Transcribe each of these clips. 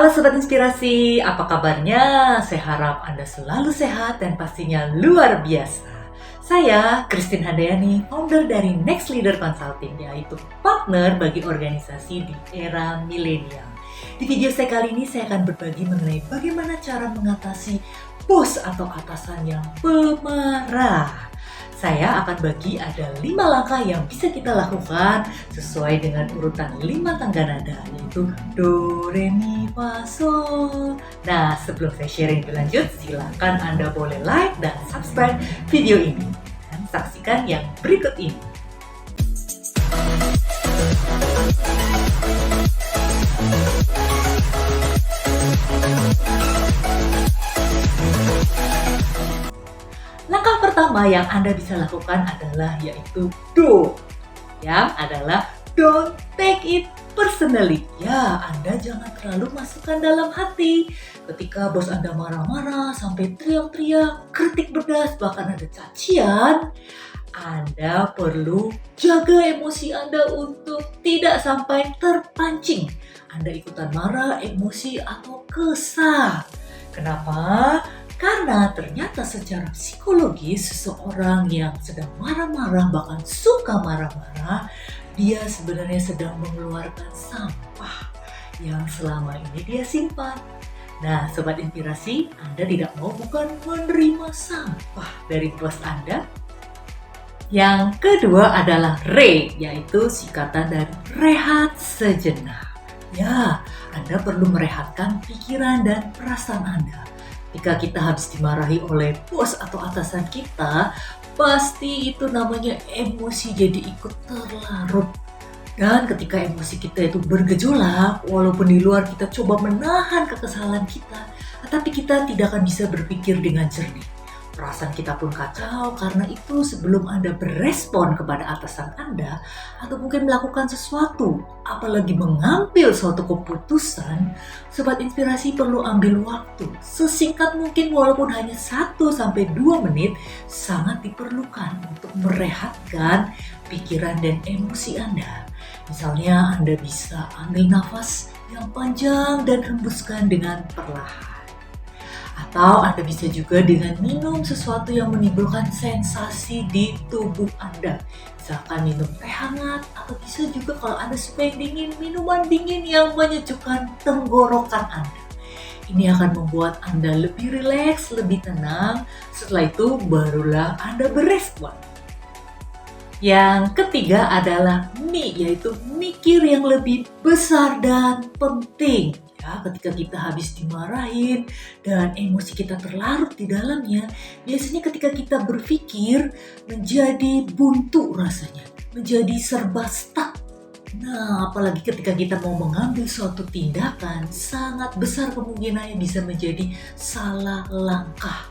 Halo Sobat Inspirasi, apa kabarnya? Saya harap Anda selalu sehat dan pastinya luar biasa. Saya, Christine Handayani, founder dari Next Leader Consulting, yaitu partner bagi organisasi di era milenial. Di video saya kali ini, saya akan berbagi mengenai bagaimana cara mengatasi bos atau atasan yang pemarah. Saya akan bagi ada 5 langkah yang bisa kita lakukan sesuai dengan urutan 5 tangga nada, yaitu Do, Re, Mi, Fa, Sol. Nah, sebelum saya sharing lebih lanjut, silakan Anda boleh like dan subscribe video ini. Dan saksikan yang berikut ini. Langkah pertama yang Anda bisa lakukan adalah yaitu do, yang adalah don't take it personally. Ya, Anda jangan terlalu masukkan dalam hati. Ketika bos Anda marah-marah sampai teriak-teriak, kritik pedas, bahkan ada cacian, Anda perlu jaga emosi Anda untuk tidak sampai terpancing. Anda ikutan marah, emosi, atau kesal. Kenapa? Karena ternyata secara psikologis seseorang yang sedang marah-marah, bahkan suka marah-marah, dia sebenarnya sedang mengeluarkan sampah yang selama ini dia simpan. Nah, Sobat Inspirasi, Anda tidak mau bukan menerima sampah dari bos Anda? Yang kedua adalah re, yaitu singkatan dari rehat sejenak. Ya, Anda perlu merehatkan pikiran dan perasaan Anda. Jika kita habis dimarahi oleh bos atau atasan kita, pasti itu namanya emosi jadi ikut terlarut. Dan ketika emosi kita itu bergejolak, walaupun di luar kita coba menahan kekesalan kita, tetapi kita tidak akan bisa berpikir dengan jernih. Perasaan kita pun kacau karena itu sebelum Anda berespon kepada atasan Anda atau mungkin melakukan sesuatu, apalagi mengambil suatu keputusan, Sobat Inspirasi perlu ambil waktu sesingkat mungkin walaupun hanya 1-2 menit sangat diperlukan untuk merehatkan pikiran dan emosi Anda. Misalnya Anda bisa ambil nafas yang panjang dan hembuskan dengan perlahan. Atau Anda bisa juga dengan minum sesuatu yang menimbulkan sensasi di tubuh Anda. Misalkan minum teh hangat, atau bisa juga kalau Anda suka yang dingin, minuman dingin yang menyejukkan tenggorokan Anda. Ini akan membuat Anda lebih rileks, lebih tenang. Setelah itu barulah Anda berespon. Yang ketiga adalah mi, yaitu mikir yang lebih besar dan penting. Ya, ketika kita habis dimarahin dan emosi kita terlarut di dalamnya, biasanya ketika kita berpikir menjadi buntu rasanya, menjadi serba stuck. Nah, apalagi ketika kita mau mengambil suatu tindakan, sangat besar kemungkinannya bisa menjadi salah langkah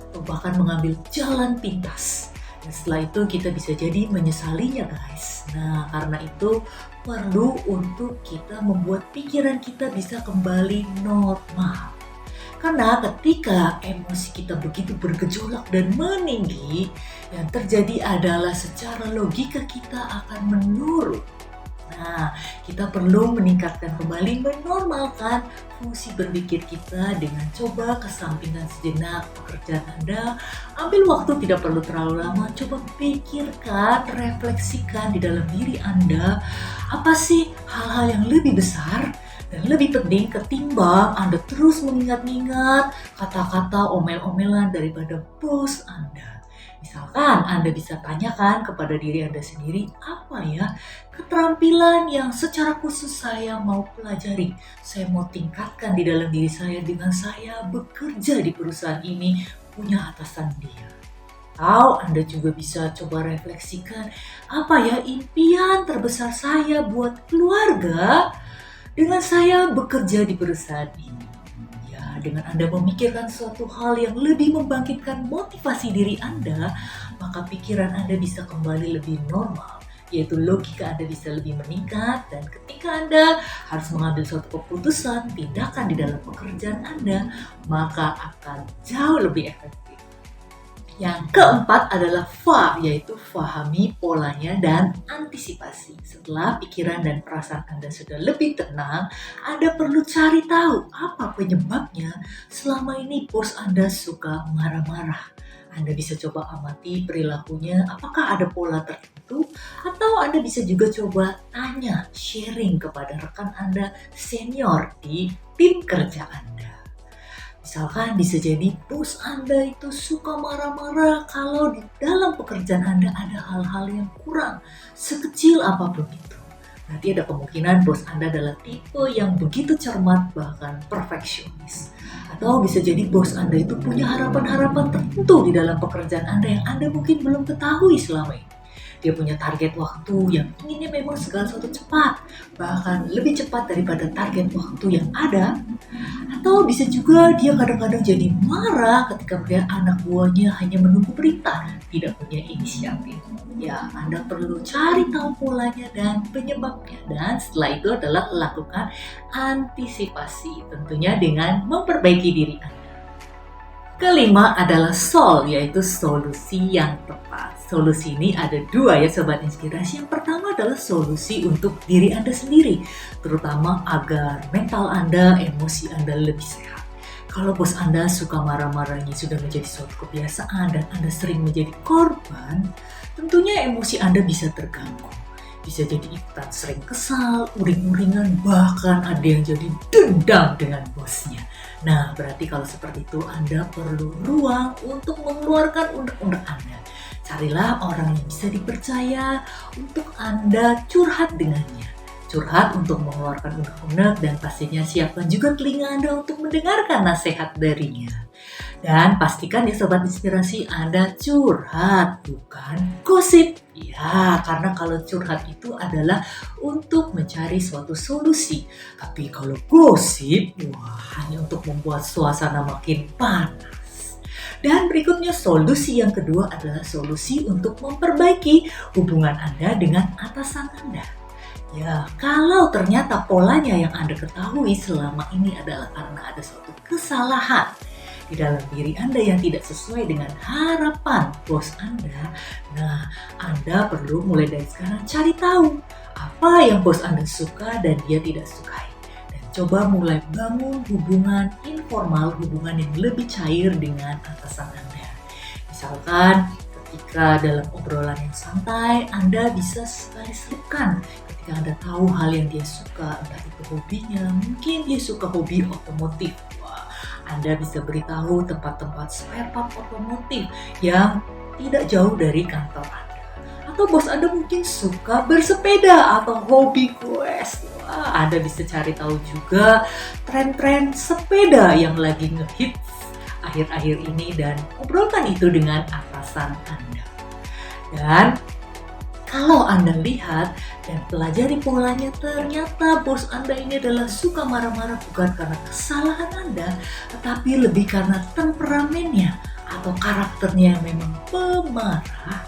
atau bahkan mengambil jalan pintas. Dan setelah itu kita bisa jadi menyesalinya, guys. Nah, karena itu perlu untuk kita membuat pikiran kita bisa kembali normal. Karena ketika emosi kita begitu bergejolak dan meninggi, yang terjadi adalah secara logika kita akan menurun. Nah, kita perlu meningkatkan kembali, menormalkan fungsi berpikir kita dengan coba kesampingkan sejenak pekerjaan Anda. Ambil waktu, tidak perlu terlalu lama, coba pikirkan, refleksikan di dalam diri Anda. Apa sih hal-hal yang lebih besar dan lebih penting ketimbang Anda terus mengingat-ingat kata-kata omel-omelan daripada bos Anda. Misalkan Anda bisa tanyakan kepada diri Anda sendiri, apa ya keterampilan yang secara khusus saya mau pelajari, saya mau tingkatkan di dalam diri saya dengan saya bekerja di perusahaan ini, punya atasan dia. Atau Anda juga bisa coba refleksikan, apa ya impian terbesar saya buat keluarga dengan saya bekerja di perusahaan ini. Dengan Anda memikirkan suatu hal yang lebih membangkitkan motivasi diri Anda, maka pikiran Anda bisa kembali lebih normal, yaitu logika Anda bisa lebih meningkat, dan ketika Anda harus mengambil suatu keputusan, tindakan di dalam pekerjaan Anda, maka akan jauh lebih efektif. Yang keempat adalah FA, yaitu fahami polanya dan antisipasi. Setelah pikiran dan perasaan Anda sudah lebih tenang, Anda perlu cari tahu apa penyebabnya selama ini bos Anda suka marah-marah. Anda bisa coba amati perilakunya, apakah ada pola tertentu, atau Anda bisa juga coba tanya, sharing kepada rekan Anda senior di tim kerja Anda. Misalkan bisa jadi bos Anda itu suka marah-marah kalau di dalam pekerjaan Anda ada hal-hal yang kurang, sekecil apapun itu. Berarti ada kemungkinan bos Anda adalah tipe yang begitu cermat, bahkan perfeksionis. Atau bisa jadi bos Anda itu punya harapan-harapan tertentu di dalam pekerjaan Anda yang Anda mungkin belum ketahui selama ini. Dia punya target waktu yang inginnya memang segala sesuatu cepat, bahkan lebih cepat daripada target waktu yang ada. Atau bisa juga dia kadang-kadang jadi marah ketika melihat anak buahnya hanya menunggu perintah, tidak punya inisiatif. Ya, Anda perlu cari tahu polanya dan penyebabnya. Dan setelah itu adalah lakukan antisipasi, tentunya dengan memperbaiki diri Anda. Kelima adalah SOL, yaitu solusi yang tepat. Solusi ini ada dua ya Sobat Inspirasi. Yang pertama adalah solusi untuk diri Anda sendiri, terutama agar mental Anda, emosi Anda lebih sehat. Kalau bos Anda suka marah-marahnya sudah menjadi suatu kebiasaan dan Anda sering menjadi korban, tentunya emosi Anda bisa terganggu. Bisa jadi ikutan sering kesal, uring-uringan, bahkan ada yang jadi dendam dengan bosnya. Nah, berarti kalau seperti itu Anda perlu ruang untuk mengeluarkan unek-unek Anda. Carilah orang yang bisa dipercaya untuk Anda curhat dengannya. Curhat untuk mengeluarkan unek-unek dan pastinya siapkan juga telinga Anda untuk mendengarkan nasihat darinya. Dan pastikan ya Sobat Inspirasi, Anda curhat, bukan gosip. Ya, karena kalau curhat itu adalah untuk mencari suatu solusi. Tapi kalau gosip, wah, hanya untuk membuat suasana makin panas. Dan berikutnya solusi yang kedua adalah solusi untuk memperbaiki hubungan Anda dengan atasan Anda. Ya, kalau ternyata polanya yang Anda ketahui selama ini adalah karena ada suatu kesalahan di dalam diri Anda yang tidak sesuai dengan harapan bos Anda, nah Anda perlu mulai dari sekarang cari tahu apa yang bos Anda suka dan dia tidak sukai. Dan coba mulai bangun hubungan informal, hubungan yang lebih cair dengan atasan Anda. Misalkan ketika dalam obrolan yang santai, Anda bisa sekali selipkan ketika Anda tahu hal yang dia suka, entah itu hobinya, mungkin dia suka hobi otomotif. Anda bisa beritahu tempat-tempat spare part otomotif yang tidak jauh dari kantor Anda. Atau bos Anda mungkin suka bersepeda atau hobi quest. Wah, Anda bisa cari tahu juga tren-tren sepeda yang lagi ngehits akhir-akhir ini dan obrolkan itu dengan atasan Anda. Dan kalau Anda lihat dan pelajari polanya, ternyata bos Anda ini adalah suka marah-marah bukan karena kesalahan Anda, tetapi lebih karena temperamennya atau karakternya yang memang pemarah.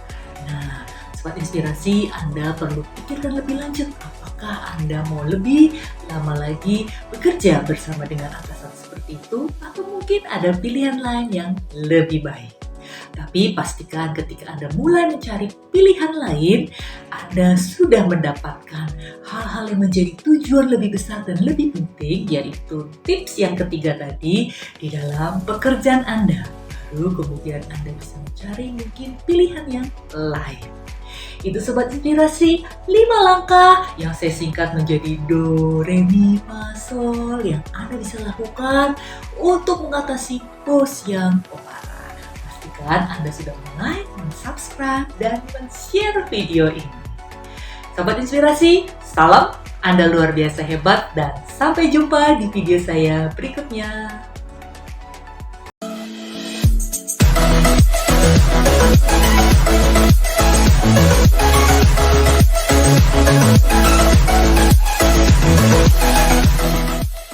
Nah, Sobat Inspirasi, Anda perlu pikirkan lebih lanjut apakah Anda mau lebih lama lagi bekerja bersama dengan atasan seperti itu, atau mungkin ada pilihan lain yang lebih baik. Tapi pastikan ketika Anda mulai mencari pilihan lain, Anda sudah mendapatkan hal-hal yang menjadi tujuan lebih besar dan lebih penting, yaitu tips yang ketiga tadi di dalam pekerjaan Anda. Baru kemudian Anda bisa mencari mungkin pilihan yang lain. Itu Sobat Inspirasi, 5 langkah yang saya singkat menjadi do, re, mi, fa, sol yang Anda bisa lakukan untuk mengatasi bos yang pemarah. Anda sudah like, subscribe, dan share video ini. Sobat Inspirasi, salam, Anda luar biasa hebat dan sampai jumpa di video saya berikutnya.